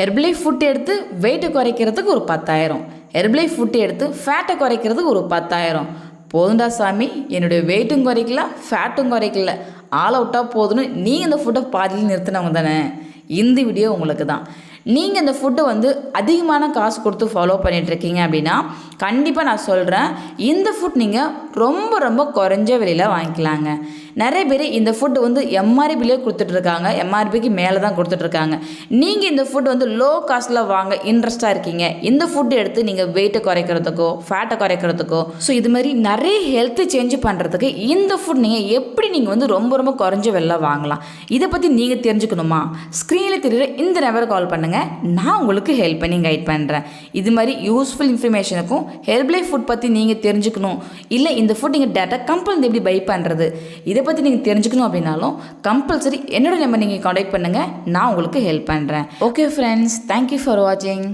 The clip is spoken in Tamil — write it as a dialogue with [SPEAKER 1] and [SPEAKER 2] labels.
[SPEAKER 1] ஹெர்பலைஃப் ஃபுட் எடுத்து வெயிட்டை குறைக்கிறதுக்கு ஒரு 10,000, ஹெர்பலைஃப் ஃபுட் எடுத்து ஃபேட்டை குறைக்கிறதுக்கு ஒரு 10,000. போதுண்டா சாமி, என்னுடைய வெயிட்டும் குறைக்கல, ஃபேட்டும் குறைக்கல, ஆல் அவுட்டாக போதுன்னு நீங்கள் இந்த ஃபுட்டை பாதியில் நிறுத்தினவங்க தானே. இந்த வீடியோ உங்களுக்கு தான். நீங்கள் இந்த ஃபுட்டை அதிகமான காசு கொடுத்து ஃபாலோ பண்ணிகிட்ருக்கீங்க அப்படின்னா கண்டிப்பாக நான் சொல்கிறேன், இந்த ஃபுட் நீங்கள் ரொம்ப ரொம்ப குறைஞ்ச விலையில் வாங்கிக்கலாங்க. நிறைய பேர் இந்த ஃபுட்டு எம்ஆர்பிலே கொடுத்துட்ருக்காங்க, எம்ஆர்பிக்கு மேலே தான் கொடுத்துட்ருக்காங்க. நீங்கள் இந்த ஃபுட் லோ காஸ்ட்டில் வாங்க இன்ட்ரெஸ்ட்டாக இருக்கீங்க, இந்த ஃபுட்டு எடுத்து நீங்கள் வெயிட்டை குறைக்கிறதுக்கோ ஃபேட்டை குறைக்கிறதுக்கோ ஸோ இது மாதிரி நிறைய ஹெல்த்து சேஞ்ச் பண்ணுறதுக்கு இந்த ஃபுட் நீங்கள் எப்படி நீங்கள் ரொம்ப ரொம்ப குறைஞ்ச விலையில் வாங்கலாம், இதை பற்றி நீங்கள் தெரிஞ்சுக்கணுமா? ஸ்க்ரீனில் தெரியுற இந்த நம்பருக்கு கால் பண்ணுங்கள், நான் உங்களுக்கு ஹெல்ப் பண்ணி கைட் பண்ணுறேன். இது மாதிரி யூஸ்ஃபுல் இன்ஃபர்மேஷனுக்கும் ஹெர்பலைஃப் ஃபுட் பற்றி நீங்கள் தெரிஞ்சுக்கணும், இல்லை இந்த ஃபுட் நீங்கள் டேரெக்டாக கம்பெனி எப்படி பை பண்ணுறது, இதை பற்றி நீங்கள் தெரிஞ்சுக்கணும் அப்படின்னாலும் கம்பல்சரி என்னோட நம்பர் நீங்கள் காண்டாக்ட் பண்ணுங்கள், நான் உங்களுக்கு ஹெல்ப் பண்ணுறேன். ஓகே ஃப்ரெண்ட்ஸ், தேங்க்யூ ஃபார் வாட்சிங்.